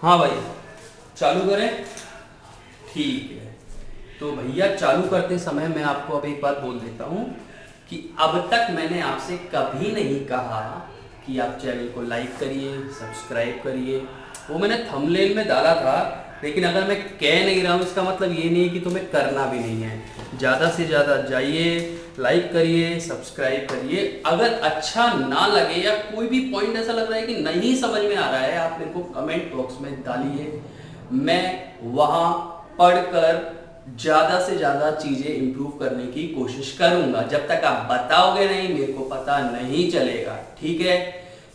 हाँ भाई, चालू करें। ठीक है, तो भैया चालू करते समय मैं आपको अब एक बात बोल देता हूँ कि अब तक मैंने आपसे कभी नहीं कहा कि आप चैनल को लाइक करिए, सब्सक्राइब करिए। वो मैंने थंबनेल में डाला था, लेकिन अगर मैं कह नहीं रहा हूँ इसका मतलब ये नहीं कि तुम्हें करना भी नहीं है। ज़्यादा से ज़्यादा जाइए, लाइक करिए, सब्सक्राइब करिए। अगर अच्छा ना लगे या कोई भी पॉइंट ऐसा लग रहा है कि नहीं समझ में आ रहा है, आप मेरे को कमेंट बॉक्स में डालिए। मैं वहाँ पढ़कर ज़्यादा से ज़्यादा चीज़ें इंप्रूव करने की कोशिश करूँगा। जब तक आप बताओगे नहीं, मेरे को पता नहीं चलेगा। ठीक है,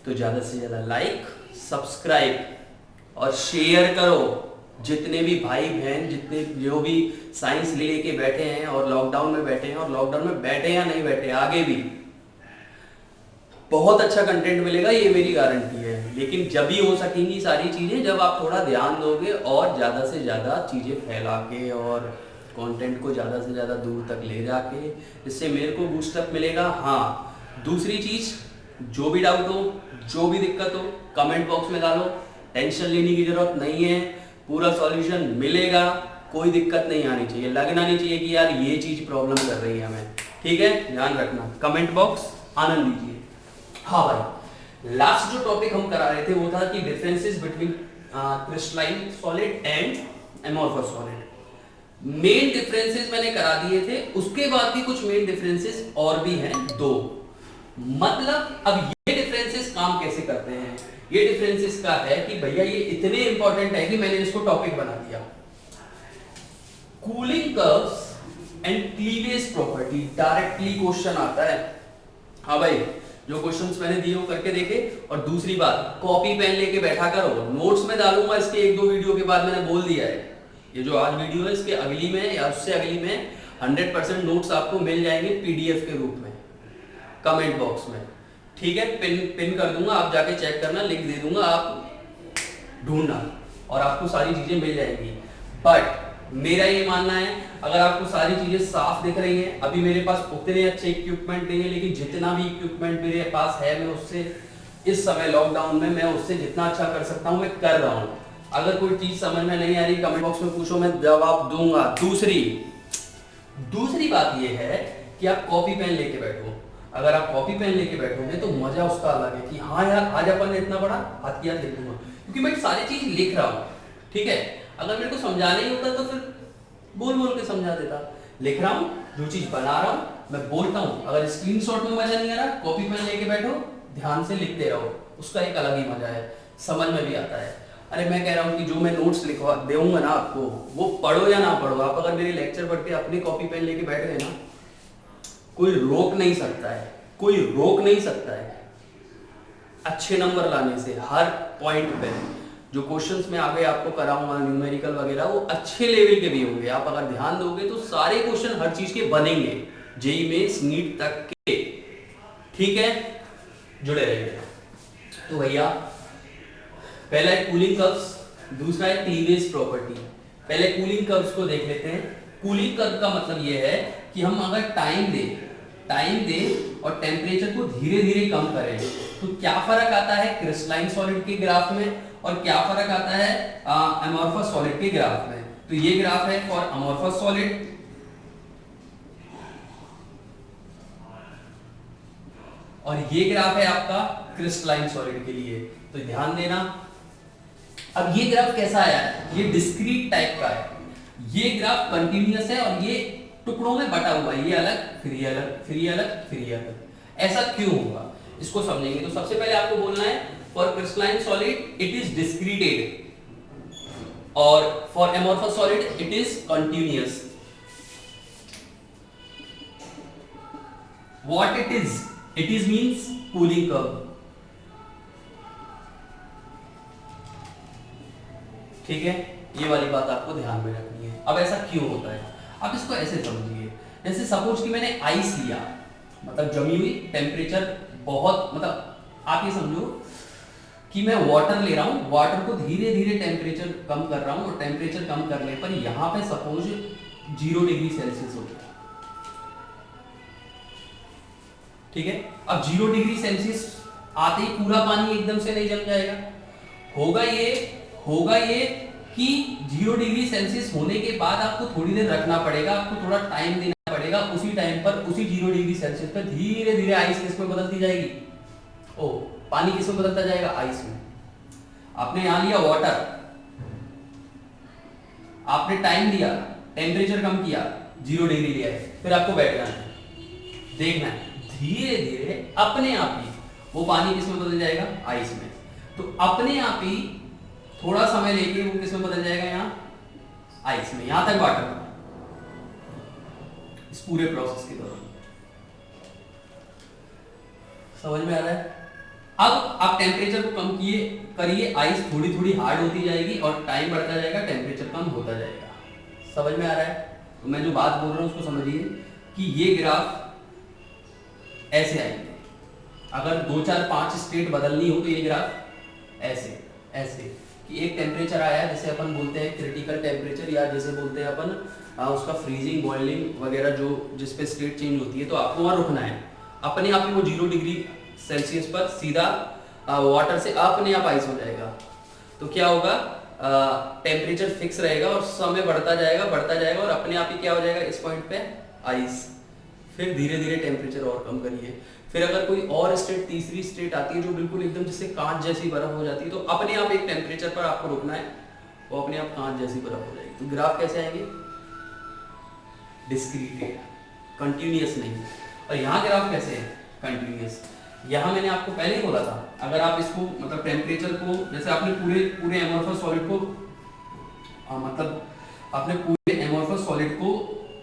तो ज़्यादा से ज़्यादा लाइक, सब्सक्राइब और शेयर करो। जितने भी भाई बहन, जितने जो भी साइंस लेके बैठे हैं और लॉकडाउन में बैठे हैं, और लॉकडाउन में बैठे या नहीं बैठे, आगे भी बहुत अच्छा कंटेंट मिलेगा, ये मेरी गारंटी है। लेकिन जब ही हो सकेंगी सारी चीज़ें जब आप थोड़ा ध्यान दोगे और ज़्यादा से ज़्यादा चीज़ें फैला के और कंटेंट को ज़्यादा से ज़्यादा दूर तक ले जाके, इससे मेरे को बूस्टअप मिलेगा। हाँ, दूसरी चीज़, जो भी डाउट हो, जो भी दिक्कत हो, कमेंट बॉक्स में डालो। टेंशन लेने की ज़रूरत नहीं है, पूरा सॉल्यूशन मिलेगा। कोई दिक्कत नहीं आनी चाहिए, लगना नहीं चाहिए कि यार ये चीज़ प्रॉब्लम कर रही है हमें। ठीक है, ध्यान रखना। कमेंट बॉक्स आनंद लीजिए। हाँ भाई, लास्ट जो टॉपिक हम करा रहे थे वो था कि differences between crystalline solid and amorphous solid. Main differences मैंने करा दिए थे, उसके बाद भी कुछ मेन डिफरेंसेस और भी हैं दो। मतलब अब ये डिफरेंसेस काम कैसे करते हैं? ये डिफरेंसेस का है कि भैया ये इतने इंपॉर्टेंट है कि मैंने इसको टॉपिक बना दिया। Cooling curves and cleavage property, directly question आता है। हाँ भाई, जो क्वेश्चंस मैंने दिए वो करके देखे। और दूसरी बात, कॉपी पेन लेके बैठा करो। नोट्स में डालूंगा इसके एक दो वीडियो के बाद, मैंने बोल दिया है। ये जो आज वीडियो है इसके अगली में या उससे अगली में 100% नोट्स आपको मिल जाएंगे पीडीएफ के रूप में कमेंट बॉक्स में। ठीक है, पिन कर दूंगा, आप जाके चेक करना, लिंक दे दूंगा, आप ढूंढना और आपको सारी चीजें मिल जाएंगी। बट मेरा ये मानना है, अगर आपको सारी चीजें साफ दिख रही हैं, अभी मेरे पास उतने अच्छे इक्विपमेंट नहीं है, लेकिन जितना भी इक्विपमेंट मेरे पास है, मैं उससे इस समय लॉकडाउन में मैं उससे जितना अच्छा कर सकता हूं मैं कर रहा हूं। अगर कोई चीज समझ में नहीं आ रही, कमेंट बॉक्स में पूछो, मैं जवाब दूंगा। दूसरी बात यह है कि आप कॉपी पेन लेके बैठो। अगर आप कॉपी पेन लेके बैठोगे तो मजा उसका अलग है कि हाँ यार, आज अपन ने इतना बड़ा हाथ किया, लिख दूंगा, क्योंकि मैं सारी चीज लिख रहा हूँ। ठीक है, अगर मेरे को समझाना ही होता तो फिर बोल बोल के समझा देता। लिख रहा हूँ, जो चीज बना रहा हूँ मैं बोलता हूँ। अगर स्क्रीनशॉट में मजा नहीं आ रहा, कॉपी पेन लेके बैठो, ध्यान से लिखते रहो, उसका एक अलग ही मजा है, समझ में भी आता है। अरे मैं कह रहा हूँ कि जो मैं नोट्स लिखवा दूंगा ना आपको, वो पढ़ो या ना पढ़ो, आप अगर मेरे लेक्चर पढ़ के अपनी कॉपी पेन लेके बैठ गए ना, कोई रोक नहीं सकता है, कोई रोक नहीं सकता है अच्छे नंबर लाने से। हर पॉइंट पे जो क्वेश्चंस में आगे आपको कराऊंगा, न्यूमेरिकल वगैरह, वो अच्छे लेवल के भी होंगे। आप अगर ध्यान दोगे तो सारे क्वेश्चन हर चीज के बनेंगे, जेई मेंस नीट तक के। ठीक है, जुड़े रहिए। तो भैया, पहला है कूलिंग कर्व्स, दूसरा है क्लीवेज प्रॉपर्टी। पहले कूलिंग कर्व्स को देख लेते हैं। कूलिंग कर्व का मतलब यह है कि हम अगर टाइम दें और टेम्परेचर को धीरे धीरे कम करें तो क्या फर्क आता है क्रिस्टलाइन सॉलिड के ग्राफ में और क्या फर्क आता है अमोर्फस सॉलिड के ग्राफ में। तो ये ग्राफ है फॉर अमोर्फस सॉलिड और ये ग्राफ है आपका क्रिस्टलाइन सॉलिड के लिए। तो ध्यान देना। अब ये ग्राफ कैसा आया है? ये डिस्क्रीट टाइप का है। ये ग्राफ कंटिन्यूअस है और ये टुकड़ों में बटा हुआ है, ये अलग फिर ये अलग फिर ये अलग फिर ये अलग। ऐसा क्यों होगा इसको समझेंगे। तो सबसे पहले आपको बोलना है for crystalline solid it is discreted और for amorphous solid it is continuous. What it is means cooling curve. ठीक है, ये वाली बात आपको ध्यान में रखनी है। अब ऐसा क्यों होता है, आप इसको ऐसे समझिए। जैसे सपोज कि मैंने आइस लिया, मतलब जमी हुई, टेम्परेचर बहुत, मतलब आप ये समझो कि मैं वाटर ले रहा हूं, वाटर को धीरे धीरे टेम्परेचर कम कर रहा हूं और टेम्परेचर कम करने पर यहां पे सपोज 0 डिग्री सेल्सियस हो गया। ठीक है, अब 0 डिग्री सेल्सियस आते ही पूरा पानी एकदम से नहीं जम जाएगा, होगा ये होगा ये कि 0 डिग्री सेल्सियस होने के बाद आपको थोड़ी देर रखना पड़ेगा, आपको थोड़ा टाइम देना पड़ेगा। उसी टाइम पर उसी 0 डिग्री सेल्सियस पर धीरे धीरे आइस किस में बदलती जाएगी, ओ पानी किस में बदलता जाएगा, आइस में। आपने यहां लिया वाटर, आपने टाइम दिया, टेम्परेचर कम किया, 0 डिग्री लिया है, फिर आपको बैठ जाना है, देखना है धीरे धीरे अपने आप ही वो पानी किस में बदल जाएगा, आइस में। तो अपने आप ही थोड़ा समय लेके वो किस में बदल जाएगा, यहाँ आइस में, यहां तक वाटर। इस पूरे प्रोसेस के दौरान समझ में आ रहा है। अब आप टेम्परेचर को कम किए करिए, आइस थोड़ी थोड़ी हार्ड होती जाएगी और टाइम बढ़ता जाएगा, टेम्परेचर कम होता जाएगा। समझ में आ रहा है। तो मैं जो बात बोल रहा हूं उसको समझिए कि ये ग्राफ ऐसे आएंगे। अगर 2 4 5 स्टेट बदलनी हो तो ये ग्राफ ऐसे ऐसे कि एक टेम्परेचर आया जैसे अपन बोलते हैं क्रिटिकल टेम्परेचर, या जैसे बोलते हैं अपन उसका फ्रीजिंग बॉइलिंग वगैरह, जो जिस पे स्टेट चेंज होती है, तो आपको वहां रुकना है। अपने आप ही वो 0 डिग्री सेल्सियस पर सीधा वाटर से अपने आप आइस हो जाएगा। तो क्या होगा, टेम्परेचर फिक्स रहेगा और समय बढ़ता जाएगा और अपने आप ही क्या हो जाएगा, इस पॉइंट पे आइस। फिर धीरे धीरे टेम्परेचर और कम करिए। फिर अगर कोई और स्टेट, तीसरी स्टेट आती है जो बिल्कुल एकदम जैसे कांच जैसी बर्फ हो जाती है, तो अपने आप एक टेम्परेचर पर आपको रुकना है, वो अपने आप कांच जैसी बर्फ हो जाएगी। तो ग्राफ कैसे आएंगे, डिस्क्रीटेड, कंटिन्यूअस नहीं। और यहाँ ग्राफ कैसे है, कंटिन्यूअस। यहाँ मैंने आपको पहले ही बोला था, अगर आप इसको मतलब टेम्परेचर को, जैसे आपने पूरे एमोर्फस सॉलिड को मतलब आपने पूरे एमोर्फस सॉलिड को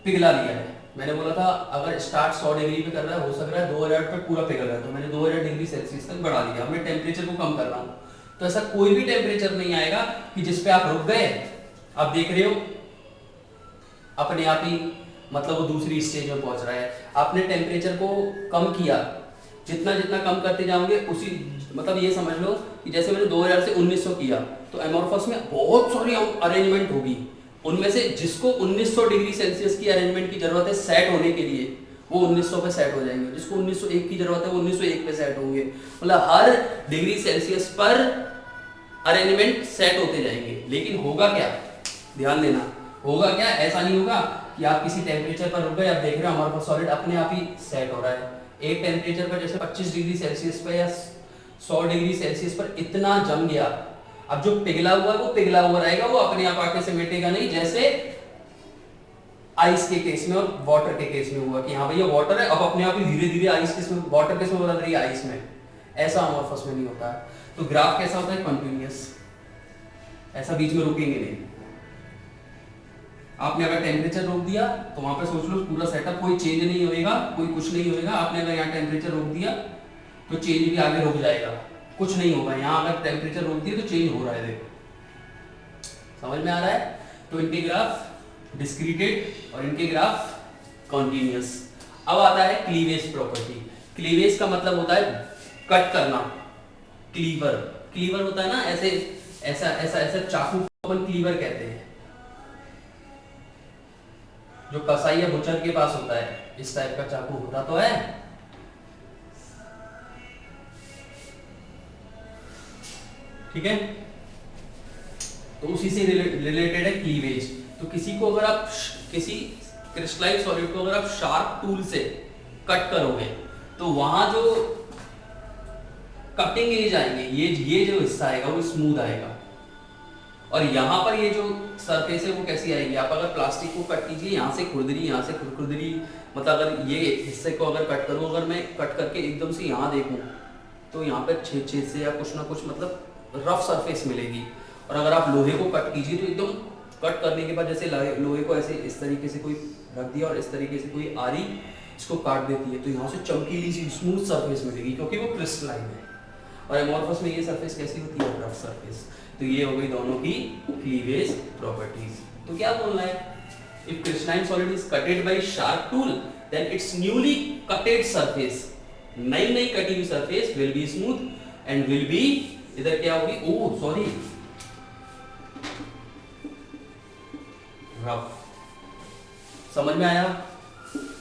पिघला लिया है। मैंने बोला था अगर स्टार्ट 100 डिग्री पे कर रहा है, हो सक रहा है 2000 पे पूरा पिघल रहा है, तो मैंने 2000 डिग्री सेल्सियस तक बढ़ा दिया। अब मैं टेम्परेचर को कम कर रहा हूँ, तो ऐसा कोई भी टेम्परेचर नहीं आएगा कि जिसपे आप रुक गए। आप देख रहे हो अपने आप ही मतलब वो दूसरी स्टेज में पहुंच रहा है। आपने टेम्परेचर को कम किया, जितना जितना कम करते जाओगे उसी, मतलब ये समझ लो कि जैसे मैंने 2000 से 1900 किया, तो एमोर्फस में बहुत सारी अरेंजमेंट होगी। उनमें से जिसको 1900 डिग्री सेल्सियस की अरेंजमेंट की जरूरत है सेट होने के लिए, वो 1900 पे सेट हो जाएंगे। जिसको 1901 की जरूरत है वो 1901 पे सेट होंगे। मतलब हर डिग्री सेल्सियस पर अरेंजमेंट सेट होते जाएंगे। लेकिन होगा क्या, ध्यान देना, होगा क्या, ऐसा नहीं होगा कि आप किसी टेम्परेचर पर रुक गए, आप देख रहे हो हमारे पास सॉलिड अपने आप ही सेट हो रहा है। एक टेम्परेचर पर जैसे 25 डिग्री सेल्सियस पर या 100 डिग्री सेल्सियस पर इतना जम गया, अब जो पिघला हुआ है वो पिघला हुआ रहेगा, वो अपने आप आके समेटेगा नहीं, जैसे आइस के केस में और वाटर के केस में हुआ कि हाँ भैया वाटर है, अब अपने आप ही धीरे धीरे आइस किस में, वाटर किस में बदल रही है, आइस में। ऐसा अमोर्फस में नहीं होता है। तो ग्राफ कैसा होता है, कंटिन्यूअस, ऐसा बीच में रुकेंगे नहीं। आपने अगर टेम्परेचर रोक दिया तो वहां पे सोच लो पूरा सेटअप, कोई चेंज नहीं होएगा, कोई कुछ नहीं होएगा। आपने अगर यहाँ टेम्परेचर रोक दिया तो चेंज भी आगे रुक जाएगा, कुछ नहीं होगा। यहाँ अगर टेम्परेचर रोक दिया तो चेंज हो रहा है, देखो समझ में आ रहा है। तो इनके ग्राफ डिस्क्रीटेड और इनके ग्राफ कॉन्टिन्यूअस। अब आता है क्लीवेज प्रॉपर्टी। क्लीवेज का मतलब होता है कट करना, क्लीवर। क्लीवर होता है ना ऐसे, ऐसा ऐसा ऐसा चाकू को अपन क्लीवर कहते हैं, जो कसाई या बुचर के पास होता है, इस टाइप का चाकू होता तो है। ठीक है, तो उसी से रिलेटेड है क्लीवेज। तो किसी को अगर आप किसी क्रिस्टलाइन सॉलिड को अगर आप शार्प टूल से कट करोगे तो वहां जो कटिंग एज आएंगे, ये जो हिस्सा आएगा वो स्मूथ आएगा। और यहाँ पर ये जो सरफेस है वो कैसी आएगी, आप अगर प्लास्टिक को कट कीजिए, यहाँ से खुरदरी, यहाँ से खुरदरी, मतलब अगर ये हिस्से को अगर कट करूँ, अगर मैं कट करके एकदम से यहाँ देखूँ तो यहाँ पर छेद छेद से या कुछ ना कुछ मतलब रफ सरफेस मिलेगी। और अगर आप लोहे को कट कीजिए तो एकदम कट करने के बाद जैसे लोहे को ऐसे इस तरीके से कोई रख दिया और इस तरीके से कोई आरी इसको काट देती है, तो यहाँ से चमकीली सी स्मूथ सरफेस मिलेगी, क्योंकि वो क्रिस्टलाइन है। और एमोर्फस में ये सरफेस कैसी होती है, रफ सरफेस। तो ये हो गई दोनों की क्लीवेज प्रॉपर्टीज। तो क्या बोलना है, if crystalline solid is cutted by sharp tool then it's newly cutted surface, नई कटी हुई surface will be smooth and will be, इधर क्या होगी, ओह सॉरी, रफ। समझ में आया,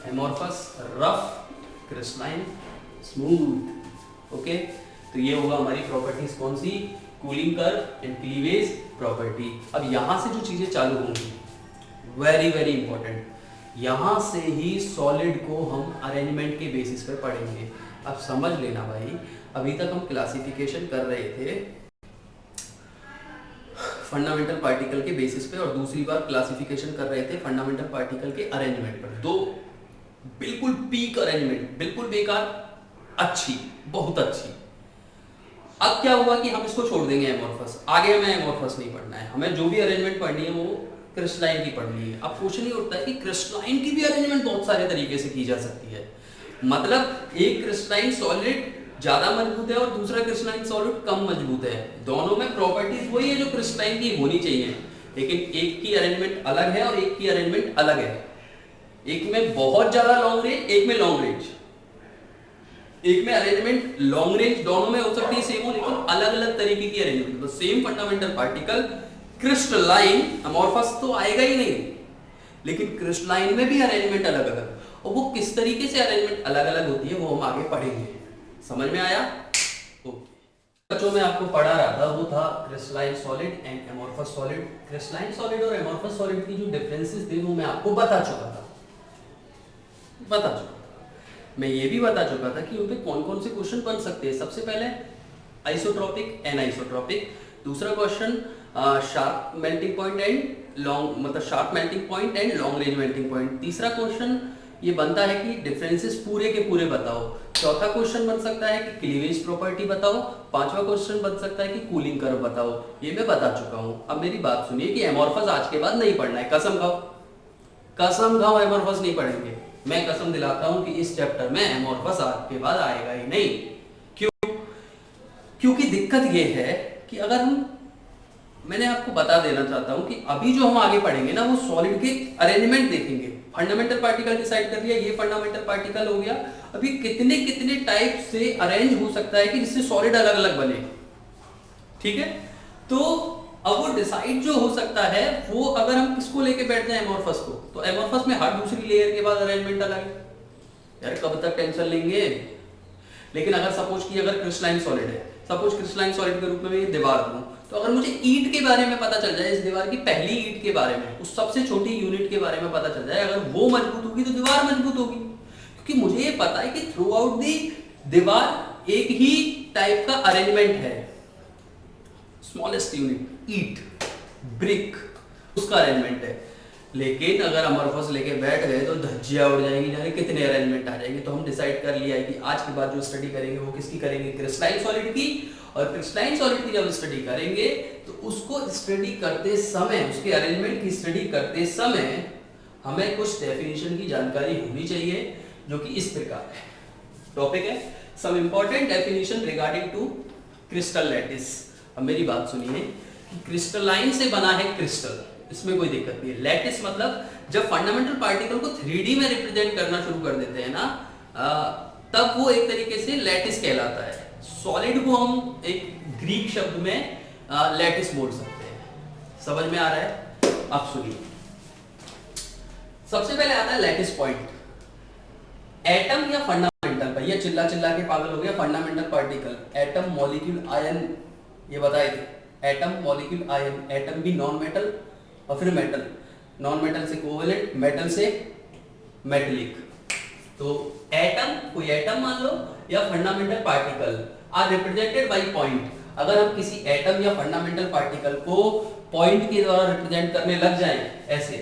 amorphous, rough, crystalline, smooth. Okay, तो ये होगा हमारी प्रॉपर्टीज कौन सी, cooling curve and cleavage property. अब यहां से जो चीजें चालू होंगी, वेरी वेरी इंपॉर्टेंट, यहां से ही सॉलिड को हम अरेंजमेंट के बेसिस पे पढ़ेंगे। अब समझ लेना भाई, अभी तक हम क्लासिफिकेशन कर रहे थे फंडामेंटल पार्टिकल के बेसिस पे, और दूसरी बार क्लासिफिकेशन कर रहे थे फंडामेंटल पार्टिकल के अरेंजमेंट पर। दो बिल्कुल पीक अरेंजमेंट, बिल्कुल बेकार, अच्छी, बहुत अच्छी। अब क्या हुआ कि हम इसको छोड़ देंगे एमोर्फस, आगे हमें एमोर्फस नहीं पढ़ना है, हमें जो भी अरेंजमेंट पढ़नी है वो क्रिस्टलाइन की पढ़नी है। अब क्वेश्चन ये उठता है कि क्रिस्टलाइन की भी अरेंजमेंट बहुत सारे तरीके से की जा सकती है, मतलब एक क्रिस्टलाइन सॉलिड ज्यादा मजबूत है और दूसरा क्रिस्टलाइन सॉलिड कम मजबूत है, दोनों में प्रॉपर्टीज वही है जो क्रिस्टलाइन की होनी चाहिए, लेकिन एक की अरेंजमेंट अलग है और एक की अरेंजमेंट अलग है। एक में बहुत ज्यादा लॉन्ग रेंज, एक में लॉन्ग रेंज, एक में अरेंजमेंट लॉन्ग रेंज, दोनों में हो सकती है सेम हो, लेकिन अलग अलग तरीके की अरेंजमेंट। तो same fundamental particle crystalline, amorphous तो आएगा ही नहीं, लेकिन क्रिस्टलाइन में भी अरेंजमेंट अलग अलग, और वो किस तरीके से अरेंजमेंट अलग अलग होती है वो हम आगे पढ़ेंगे। समझ में आया? ओके। जो मैं आपको पढ़ा रहा था वो था crystalline solid and amorphous solid. Crystalline solid और एमोर्फस सॉलिड की जो डिफरेंसेस थे वो मैं आपको बता चुका था। मैं ये भी बता चुका था कि उन पे कौन कौन से क्वेश्चन बन सकते हैं। सबसे पहले आइसोट्रोपिक, एनआइसोट्रोपिक। दूसरा question sharp melting point and long, मतलब sharp melting point and long range melting point. तीसरा क्वेश्चन ये बनता है कि डिफरेंसेस पूरे के पूरे बताओ। चौथा क्वेश्चन बन सकता है कि क्लीवेज प्रॉपर्टी बताओ। पांचवा क्वेश्चन बन सकता है कि कूलिंग कर्व बताओ। ये मैं बता चुका हूं। अब मेरी बात सुनिए कि एमोर्फस आज के बाद नहीं पढ़ना है, कसम खाओ, कसम खाओ, एमोर्फस नहीं पढ़ेंगे। मैं कसम दिलाता हूं कि इस चैप्टर में एमोर्फस आज के बाद आएगा ही नहीं। क्यों? क्योंकि दिक्कत ये है कि अगर हम, मैंने आपको बता देना चाहता हूं कि अभी जो हम आगे पढ़ेंगे ना वो सॉलिड के अरेंजमेंट देखेंगे। फंडामेंटल पार्टिकल डिसाइड कर लिया, ये फंडामेंटल पार्टिकल हो गया। अभी कितने कितने टाइप से अरेंज हो सकता है कि जिससे सॉलिड अलग अलग बने, ठीक है? तो अब वो डिसाइड जो हो सकता है वो, अगर हम किसको लेके बैठते हैं एमोर्फस को, तो एमोर्फस में हर दूसरी लेयर के बाद अरेंजमेंट अलग है। यार कब तक टेंशन लेंगे? लेकिन अगर सपोज कि अगर क्रिस्टलाइन सॉलिड है, सपोज क्रिस्टलाइन सॉलिड के रूप में ये दीवार लूं, तो अगर मुझे ईंट के बारे में पता चल जाए, इस दीवार की पहली ईंट के बारे में, उस सबसे छोटी यूनिट के बारे में पता चल जाए, अगर वो मजबूत होगी तो दीवार मजबूत होगी, क्योंकि मुझे ये पता है कि थ्रू आउट दी दीवार एक ही टाइप का अरेंजमेंट है। स्मॉलेस्ट यूनिट ईंट, ब्रिक, उसका अरेंजमेंट है। लेकिन अगर अमोर्फस लेके बैठ गए तो धज्जियां उड़ जाएंगी, जाने कितने अरेंजमेंट आ जाएंगे। तो हम डिसाइड कर लिया है कि आज के बाद जो स्टडी करेंगे वो किसकी करेंगे? क्रिस्टलाइन सॉलिड की। और क्रिस्टलाइन सॉलिड की जब स्टडी करेंगे तो उसको स्टडी करते समय, उसके अरेंजमेंट की स्टडी करते समय हमें कुछ डेफिनेशन की जानकारी होनी चाहिए, जो कि इस प्रकार है। टॉपिक है some important definition regarding to crystal lattice. अब मेरी बात सुनिए कि क्रिस्टलाइन से बना है क्रिस्टल, इसमें कोई दिक्कत नहीं है। लैटिस मतलब जब फंडामेंटल पार्टिकल को 3D में रिप्रेजेंट करना शुरू कर देते हैं ना, तब वो एक तरीके से लैटिस कहलाता है। सॉलिड को हम एक ग्रीक शब्द में लैटिस बोल सकते हैं। समझ में आ रहा है? अब सुनिए, सबसे पहले आता है लैटिस पॉइंट। एटम या फंडामेंटल, भैया चिल्ला चिल्ला के पागल हो गया। Fundamental particle, atom, molecule, ion, ये बताए थे। Atom, molecule, ion. एटम भी नॉन मेटल और फिर मेटल, नॉन मेटल से कोवेलेंट, मेटल से मेटेलिक। तो एटम, कोई एटम मान लो, या fundamental particle are represented by point. अगर हम किसी एटम या फंडामेंटल पार्टिकल को पॉइंट के द्वारा रिप्रेजेंट करने लग जाएं ऐसे,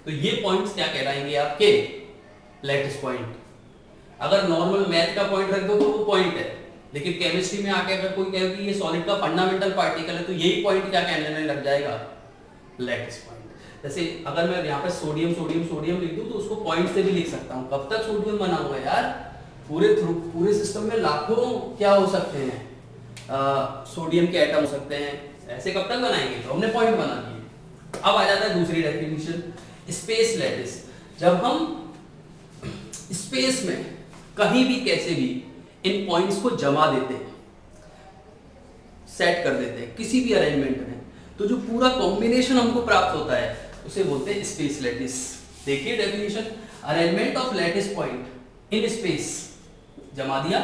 तो ये पॉइंट्स क्या कहलाएंगे? आपके लैटिस पॉइंट। अगर नॉर्मल मैथ का पॉइंट रख दो तो वो पॉइंट है, लेकिन केमिस्ट्री में आके अगर कोई कहे कि ये सॉलिड का फंडामेंटल पार्टिकल है, तो यही पॉइंट क्या कहने लग जाएगा? Lattice point. जैसे अगर मैं यहाँ पे सोडियम सोडियम सोडियम लिख दूं तो उसको पॉइंट से भी लिख सकता हूँ। कब तक सोडियम बना हुआ है यार? पूरे सिस्टम में लाखों क्या हो सकते हैं, सोडियम के एटम हो सकते हैं। ऐसे कब तक बनाएंगे? तो हमने पॉइंट बना दिए। अब आ जाता है दूसरी डेफिनेशन, स्पेस लैटिस। जब हम स्पेस में कहीं भी कैसे भी इन पॉइंट्स को जमा देते हैं, सेट कर देते हैं किसी भी अरेंजमेंट में, तो जो पूरा कॉम्बिनेशन हमको प्राप्त होता है उसे बोलते हैं स्पेस लैटिस। देखिए definition, arrangement of lattice point in space, जमा दिया,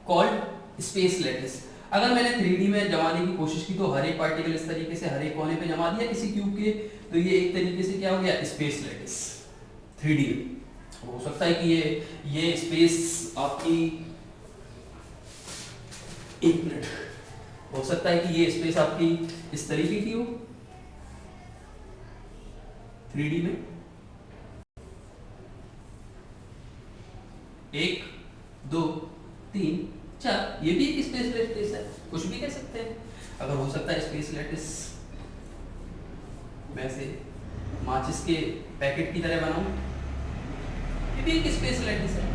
कॉल्ड स्पेस लैटिस। अगर मैंने 3D में जमाने की कोशिश की तो हर एक पार्टिकल इस तरीके से हर एक कोने पे जमा दिया किसी क्यूब के, तो ये एक तरीके से क्या हो गया, स्पेस लैटिस 3D में। हो सकता है कि ये स्पेस आपकी, एक मिनट, हो सकता है कि ये स्पेस आपकी इस तरीके की हो 3D में, 1 2 3 4, ये भी एक स्पेस लैटिस है, कुछ भी कह सकते हैं। अगर हो सकता है स्पेस लैटिस मैं से माचिस के पैकेट की तरह बनाऊं, ये भी एक स्पेस लैटिस है।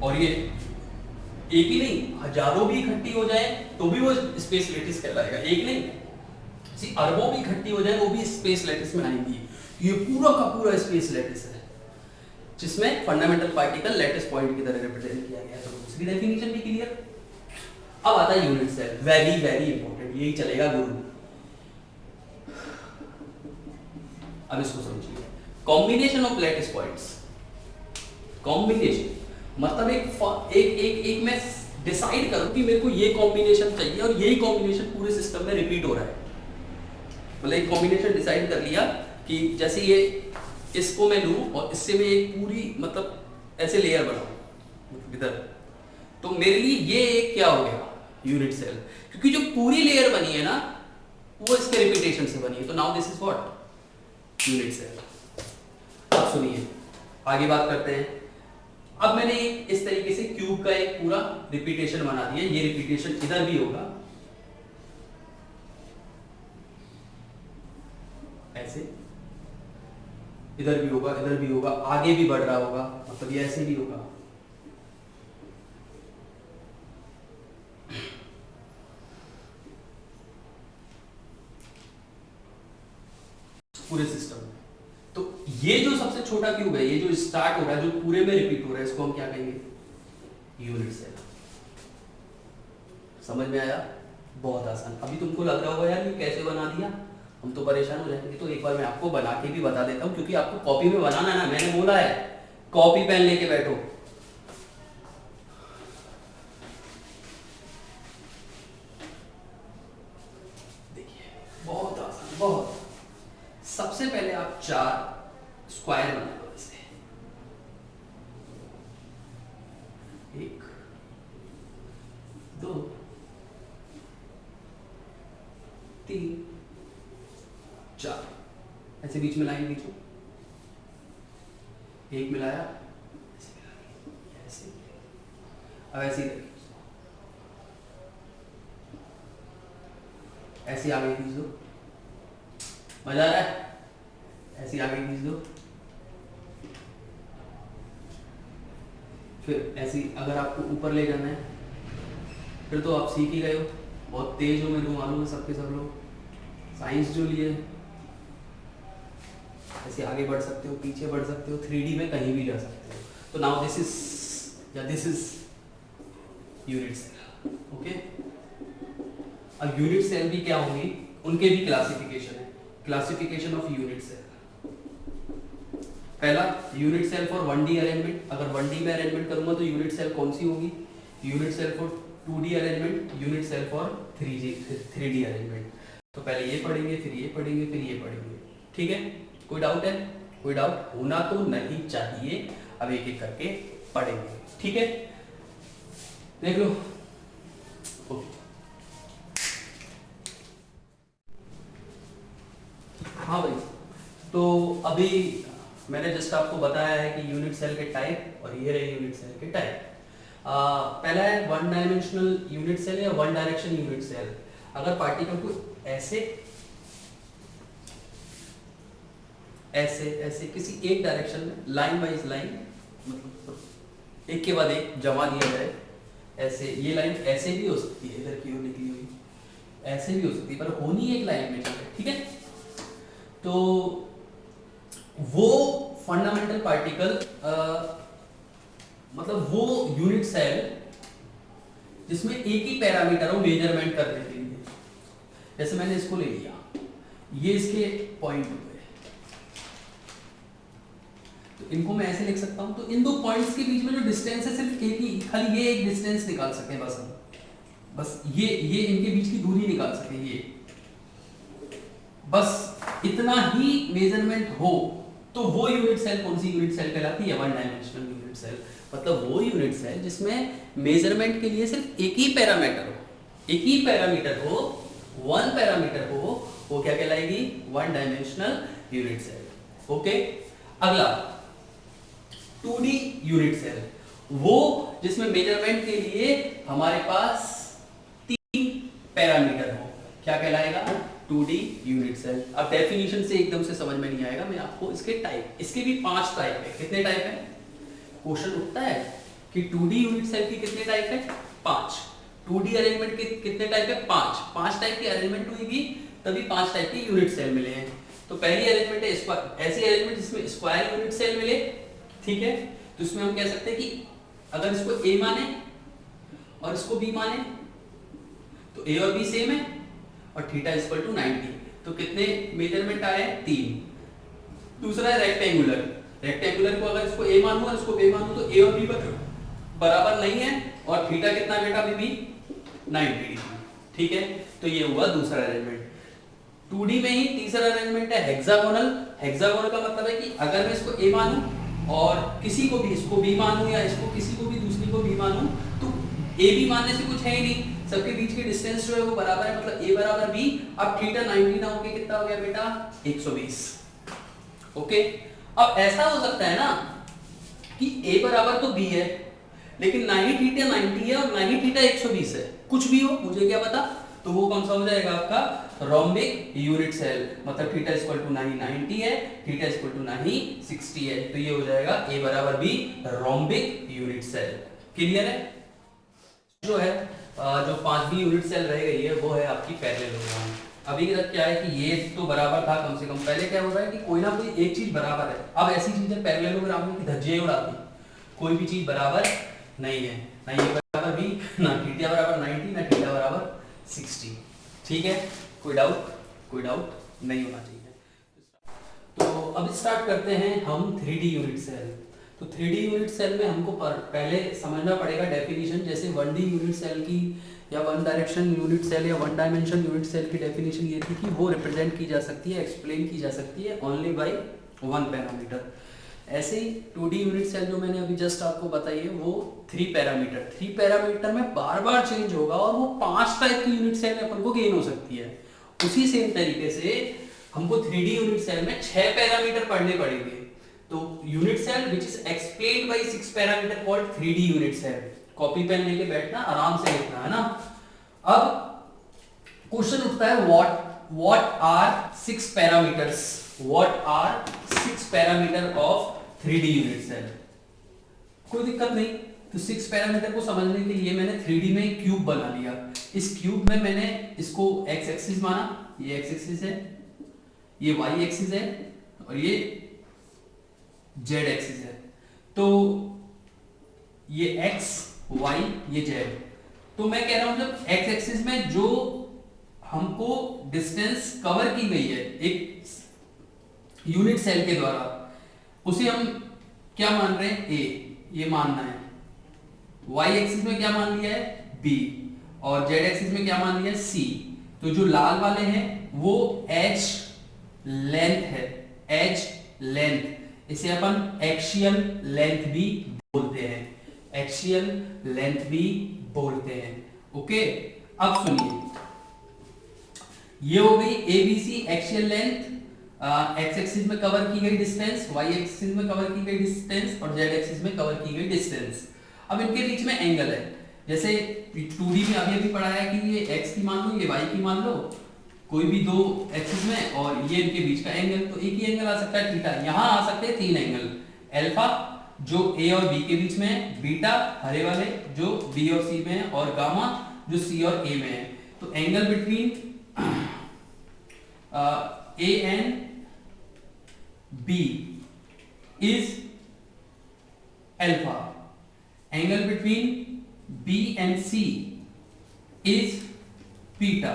और ये एक ही नहीं, हजारों भी इकट्ठी हो जाए तो भी वो स्पेस लैटिस कहलाएगा। एक नहीं, अरबों भी इकट्ठी हो जाए वो भी स्पेस लैटिस में आएंगी। ये पूरा का पूरा स्पेस लैटिस है जिसमें फंडामेंटल पार्टिकल लैटिस पॉइंट की तरह रिप्रेजेंट किया गया है। तो दूसरी डेफिनेशन भी क्लियर। अब आता है unit cell, very very important, यही चलेगा गुरु। अब इसको समझिए, combination of lattice points. Combination मतलब एक मैं डिसाइड करूं कि मेरे को ये कॉम्बिनेशन चाहिए और यही कॉम्बिनेशन पूरे सिस्टम में रिपीट हो रहा है। मतलब एक कॉम्बिनेशन डिसाइड कर लिया कि जैसे ये इसको मैं लूं और इससे मैं एक पूरी मतलब ऐसे लेयर बनाऊं इधर, तो मेरे लिए ये एक क्या हो गया, यूनिट सेल। क्योंकि जो पूरी लेयर बनी है ना वो इसके रिपीटेशन से बनी है। तो now this is what, unit cell. अब सुनिए आगे बात करते हैं। अब मैंने इस तरीके से क्यूब का एक पूरा रिपीटेशन बना दिया, ये रिपीटेशन इधर भी होगा ऐसे, इधर भी होगा, इधर भी होगा, आगे भी बढ़ रहा होगा, मतलब ये ऐसे भी होगा। पूरे सिस्टम में। तो ये जो सबसे छोटा क्यूब है, ये जो स्टार्ट हो रहा है, जो पूरे में रिपीट हो रहा है, इसको हम क्या कहेंगे, यूनिट सेल। समझ में आया? बहुत आसान। अभी तुमको लग रहा होगा यार ये कैसे बना दिया, हम तो परेशान हो जाएंगे। तो एक बार मैं आपको बना के भी बता देता हूं, क्योंकि आपको कॉपी में बनाना है ना, मैंने बोला है कॉपी पेन लेके बैठो। देखिए बहुत आसान, बहुत। सबसे पहले आप 4 स्क्वायर बना लो ऐसे, 1 2 3 4, ऐसे बीच में लाइन खींचो, एक मिलाया ऐसे, अब ऐसे ही ऐसे आगे खींच दो, मजा आ रहा है? ऐसे आगे खींच दो, फिर ऐसे अगर आपको ऊपर ले जाना है फिर तो आप सीख ही गए हो, बहुत तेज हो, मेरे को मालूम है सबके सब लोग साइंस जो लिए। ऐसे आगे बढ़ सकते हो, पीछे बढ़ सकते हो, 3D में कहीं भी जा सकते हो। तो now this is unit cell. Okay, अब यूनिट सेल भी क्या होंगी, उनके भी क्लासिफिकेशन है। क्लासिफिकेशन ऑफ यूनिट सेल, पहला unit cell for 1D arrangement. अगर 1D में अरेंजमेंट करूंगा तो यूनिट सेल कौन सी होगी, unit cell for 2D arrangement, unit cell for 3D arrangement. तो पहले ये पढ़ेंगे, फिर ये पढ़ेंगे, फिर ये पढ़ेंगे। ठीक है, कोई डाउट है? कोई डाउट होना तो नहीं चाहिए। अब एक एक करके पढ़ेंगे, ठीक है? देख लो। ओके, हाँ भाई, तो अभी मैंने जस्ट आपको बताया है कि यूनिट सेल के टाइप, और ये रहे यूनिट सेल के टाइप। पहला है 1 डायमेंशनल यूनिट सेल या 1 डायरेक्शन यूनिट सेल। अगर पार्टिकल को ऐसे ऐसे ऐसे किसी एक डायरेक्शन में लाइन वाइज लाइन, मतलब एक के बाद एक जमा दिया जाए, ऐसे ये लाइन ऐसे भी हो सकती है, इधर की ओर निकली हुई, ऐसे भी हो सकती है, पर होनी एक लाइन में चाहिए। ठीक है, तो वो फंडामेंटल पार्टिकल मतलब वो यूनिट सेल जिसमें एक ही पैरामीटर हो मेजरमेंट करने के लिए। जैसे मैंने इसको ले लिया, ये इसके पॉइंट हुए, तो इनको मैं ऐसे लिख सकता हूं। तो इन दो पॉइंट्स के बीच में जो डिस्टेंस है सिर्फ एक ही, खाली ये एक डिस्टेंस निकाल सके बस हम, बस ये इनके बीच की दूरी निकाल सके, ये बस इतना ही मेजरमेंट हो तो वो यूनिट सेल कौन सी यूनिट सेल कहलाती है? One dimensional unit cell. मतलब वो यूनिट सेल जिसमें मेजरमेंट के लिए सिर्फ एक ही पैरामीटर हो, वन पैरामीटर हो, वो क्या कहलाएगी? One dimensional unit cell. Okay, अगला 2D यूनिट सेल, वो जिसमें मेजरमेंट के लिए हमारे पास 3 पैरामीटर हो, क्या कहलाएगा? 2D unit cell. अब डेफिनेशन से एकदम से समझ में नहीं आएगा, मैं आपको इसके टाइप, इसके भी 5 टाइप है। कितने टाइप है? क्वेश्चन उठता है कि 2D यूनिट सेल की कितने टाइप है? 5। 2D अरेंजमेंट के कितने टाइप है? 5 टाइप की अरेंजमेंट हुई तभी 5 टाइप के यूनिट सेल मिले हैं। तो पहली अरेंजमेंट है ऐसी अरेंजमेंट जिसमें स्क्वायर यूनिट सेल मिले, ठीक है। तो इसमें हम कह सकते हैं कि अगर इसको A माने और इसको B माने तो A और B सेम है और थीटा इक्वल टू 90। तो कितने मेजरमेंट आए हैं? 3। दूसरा है रेक्टेंगुलर को अगर इसको A मानूं और इसको B मानूं तो A और B बराबर नहीं है और थीटा कितना बेटा बीबी? 90 डिग्री, ठीक है। तो ये हुआ दूसरा अरेंजमेंट। 2D में ही तीसरा अरेंजमेंट है हेक्सागोनल। हेक्सागोनल का मतलब है कि अगर मैं इसको A मानूं और किसी को भी इसको B मानूं या इसको किसी को भी दूसरी को B मानूं तो A B मानने से कुछ है ही नहीं, सबके बीच की डिस्टेंस जो है वो बराबर है, मतलब A बराबर B। अब थीटा 90 ना होके कितना हो गया बेटा? 120। ओके, अब ऐसा हो सकता है ना कि A बराबर तो B है लेकिन ना ही थीटा 90 है और ना ही थीटा 120 है, कुछ भी हो, मुझे क्या पता। तो वो कौन सा हो जाएगा आपका? Rhombic unit cell. मतलब थीटा इक्वल टू ना ही 90 है, थीटा इक्वल टू ना ही 60 है, तो ये हो जाएगा A बराबर B, rhombic unit cell. Clear है? जो है जो 5वीं यूनिट सेल रह गई है वो है आपकी पैरेललोग्राम। अभी तक क्या है कि ये तो बराबर था कम से कम, पहले क्या होता है कि कोई ना कोई एक चीज बराबर है। अब ऐसी चीज है पैरेललोग्राम में कि धज्जियां उड़ाती, कोई भी चीज बराबर नहीं है, ना ये बराबर भी, ना थीटा बराबर 90, ना थीटा बराबर 60, ठीक है। कोई डाउट नहीं होना चाहिए। तो अब स्टार्ट करते हैं हम 3D यूनिट सेल। तो 3D यूनिट सेल में हमको पहले समझना पड़ेगा डेफिनेशन। जैसे 1D यूनिट सेल की या वन डायरेक्शन यूनिट सेल या वन डायमेंशन यूनिट सेल की डेफिनेशन ये थी कि वो रिप्रेजेंट की जा सकती है, एक्सप्लेन की जा सकती है ओनली बाय वन पैरामीटर। ऐसे ही 2D यूनिट सेल जो मैंने अभी जस्ट आपको बताई है वो 3 पैरामीटर में बार बार चेंज होगा और वो 5 टाइप की यूनिट सेल अपन को गेन हो सकती है। उसी सेम तरीके से हमको 3D यूनिट सेल में 6 पैरामीटर पढ़ने पड़ेंगे। तो unit cell which is explained by 6 parameter called 3D unit cell. Copy pen लेके बैठना, आराम से लिखना है ना। अब क्वेश्चन उठता है what are 6 parameters, what are 6 parameter of 3D unit cell. कोई दिक्कत नहीं। तो 6 पैरामीटर को समझने के लिए मैंने 3D में एक क्यूब बना लिया। इस क्यूब में मैंने इसको x एक्सिस माना, ये x एक्सिस है, ये y एक्सिस है और ये z एक्सिस है। तो ये x y ये z। तो मैं कह रहा हूं जब x एक्सिस में जो हमको डिस्टेंस कवर की गई है एक यूनिट सेल के द्वारा, उसे हम क्या मान रहे हैं? a, ये मानना है। y एक्सिस में क्या मान लिया है? b और z एक्सिस में क्या मान लिया है? c। तो जो लाल वाले हैं वो h लेंथ है, h लेंथ। इसे अपन एक्सियल लेंथ भी बोलते हैं, एक्सियल लेंथ भी बोलते हैं। ओके, अब सुनिए, ये हो गई ABC axial length, x axis में कवर की गई डिस्टेंस, y एक्सिस में कवर की गई डिस्टेंस और z एक्सिस में कवर की गई डिस्टेंस। अब इनके बीच में एंगल है। जैसे 2D में अभी पढ़ा है कि ये x की मान लो, ये y की मान लो, कोई भी दो एक्सिस में, और ये इनके बीच का एंगल। तो एक ही एंगल आ सकता है थीटा। यहां आ सकते हैं 3 एंगल, अल्फा जो A और B के बीच में है, बीटा हरे वाले जो B और C में है, और गामा जो C और A में है। तो angle between A and B is alpha. Angle between B and C is beta.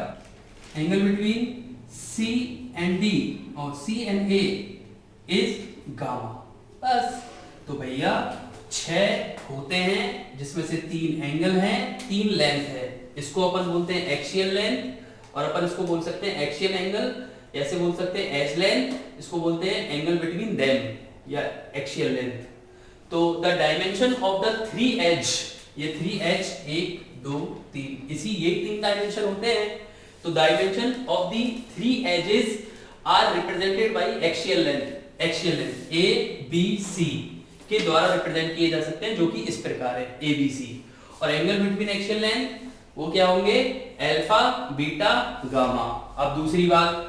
Angle between C and D और C and A is gamma. बस। तो भैया 6 होते हैं जिसमें से 3 एंगल हैं, 3 लेंथ है। इसको अपन बोलते हैं एक्सियल लेंथ, और अपन इसको बोल सकते हैं एक्सियल एंगल, ऐसे बोल सकते हैं एज लेंथ, इसको बोलते हैं एंगल बिटवीन देम या एक्सियल लेंथ। तो the dimension of the three edge, ये थ्री एज 1 2 3, इसी ये 3 डायमेंशन होते हैं। तो dimension of the three edges are represented by axial length, axial length A B C के द्वारा रिप्रेजेंट किए जा सकते हैं, जो कि इस प्रकार है ए बी सी। और एंगल बिटवीन एक्सियल लेंथ वो क्या होंगे, अल्फा बीटा गामा। अब दूसरी बात,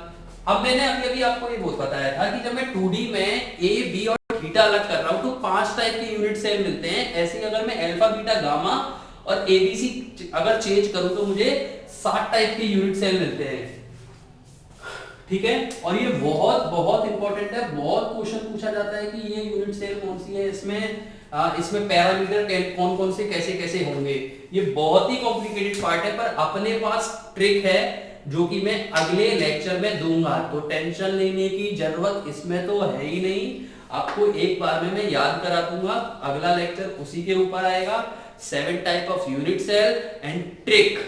अब मैंने अभी आपको ये बहुत बताया था कि जब मैं 2D में ए बी और बीटा अलग कर रहा हूं तो 5 टाइप के यूनिट सेल मिलते हैं। ऐसे ही अगर मैं अल्फा बीटा गामा और ए बी सी अगर चेंज करूं तो मुझे 7 टाइप के यूनिट सेल मिलते हैं, ठीक है। और ये बहुत बहुत इंपॉर्टेंट है, बहुत क्वेश्चन पूछा जाता है कि ये यूनिट सेल कौन सी है, इसमें पैरामीटर कौन कौन से कैसे कैसे होंगे। ये बहुत ही कॉम्प्लिकेटेड पार्ट है, पर अपने पास ट्रिक है जो कि मैं अगले लेक्चर में दूंगा, तो टेंशन लेने की जरूरत इसमें तो है ही नहीं। आपको एक बार में मैं याद करा दूंगा, अगला लेक्चर उसी के ऊपर आएगा, 7 type of unit cell and trick.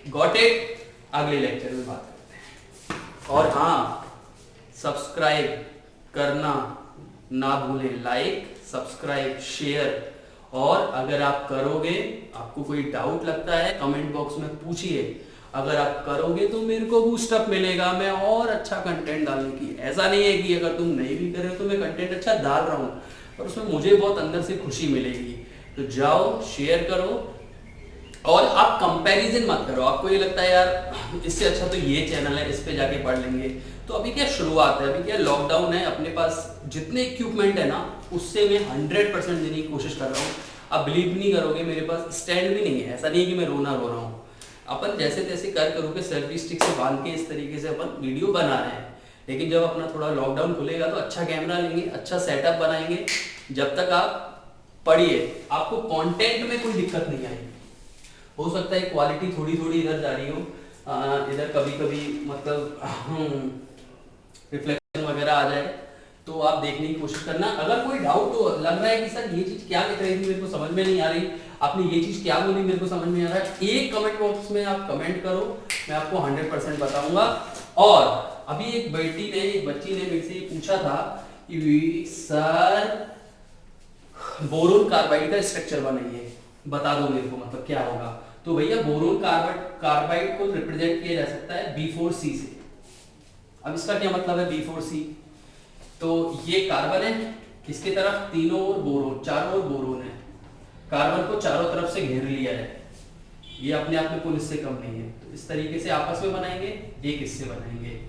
Got it? अगले लेक्चर में बात करते हैं। और हाँ, सब्सक्राइब करना ना भूलें, लाइक सब्सक्राइब शेयर। और अगर आप करोगे, आपको कोई डाउट लगता है कमेंट बॉक्स में पूछिए, अगर आप करोगे तो मेरे को बूस्ट अप मिलेगा, मैं और अच्छा कंटेंट डालने की। ऐसा नहीं है कि अगर तुम नहीं भी कर रहे हो तो मैं कंटेंट अच्छा डाल रहा हूँ, पर उसमें मुझे बहुत अंदर से खुशी मिलेगी। तो जाओ शेयर करो, और आप कंपैरिजन मत करो। आपको ये लगता है यार इससे अच्छा तो ये चैनल है, इस पे जाके पढ़ लेंगे, तो अभी क्या शुरुआत है, अभी क्या लॉकडाउन है, अपने पास जितने इक्विपमेंट है ना उससे मैं 100% देने की कोशिश कर रहा हूँ। आप बिलीव नहीं करोगे, मेरे पास स्टैंड भी नहीं है, ऐसा नहीं है कि मैं रोना रो रहा हूँ। अपन जैसे तैसे कर के सेल्फी स्टिक से बांध के इस तरीके से अपन वीडियो बना रहे हैं, लेकिन जब अपना थोड़ा लॉकडाउन खुलेगा तो अच्छा कैमरा लेंगे, अच्छा सेटअप बनाएंगे। जब तक आप पढ़िए, आपको कंटेंट में कोई दिक्कत नहीं आएगी। हो सकता है क्वालिटी थोड़ी थोड़ी इधर जा रही हो, इधर कभी कभी मतलब रिफ्लेक्शन वगैरह आ जाए, तो आप देखने की कोशिश करना। अगर कोई डाउट तो लग रहा है कि सर ये चीज क्या लिख रही थी मेरे को समझ में नहीं आ रही, आपने ये चीज क्या बोली मेरे को समझ में आ रहा है, एक कमेंट बॉक्स में आप कमेंट करो, मैं आपको 100% बताऊंगा। और अभी एक बच्ची ने मेरे से ये पूछा था कि सर बोरोन कार्बाइड का स्ट्रक्चर बनाइए, बता दो मेरे को, मतलब क्या होगा। तो भैया बोरोन कार्बाइड को रिप्रेजेंट किया जा सकता है B4C से। अब इसका क्या मतलब है B4C? तो ये कार्बन है, इसके तरफ तीनों ओर बोरोन, चारों ओर बोरोन है, कार्बन को चारों तरफ से घेर लिया है, ये अपने आप में कोई इससे कम नहीं है। तो इस तरीके से आपस में बनाएंगे, एक इससे बनाएंगे,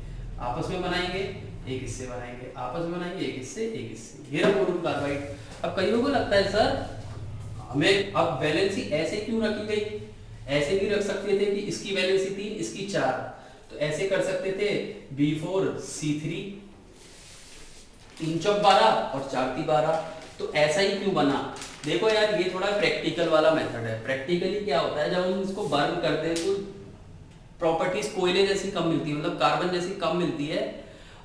आपस में बनाएंगे, एक इससे बनाएंगे, आपस में बनाएंगे, एक इससे, एक इससे, ये रहा बोरोन कार्बाइड। अब कईयों को लगता है सर हमें अब वैलेंसी ऐसे क्यों रखी गई, ऐसे भी रख सकते थे कि इसकी वैलेंसी 3 इसकी 4, तो ऐसे कर सकते थे B4C3, 3 चौक 12 और 4 ती 12। तो ऐसा ही क्यों बना? देखो यार, ये थोड़ा प्रैक्टिकल वाला मेथड है। प्रैक्टिकली क्या होता है, जब हम इसको बर्न करते हैं तो प्रॉपर्टीज कोयले जैसी कम मिलती है, मतलब कार्बन जैसी कम मिलती है,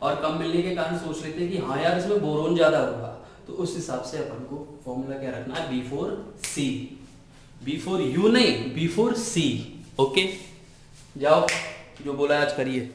और कम मिलने के कारण सोच लेते हैं कि हाँ यार इसमें बोरोन ज्यादा होगा, तो उस हिसाब से अपन को फॉर्मूला क्या रखना है, B4C, B4U नहीं, B4C। ओके, जाओ जो बोला आज करिए।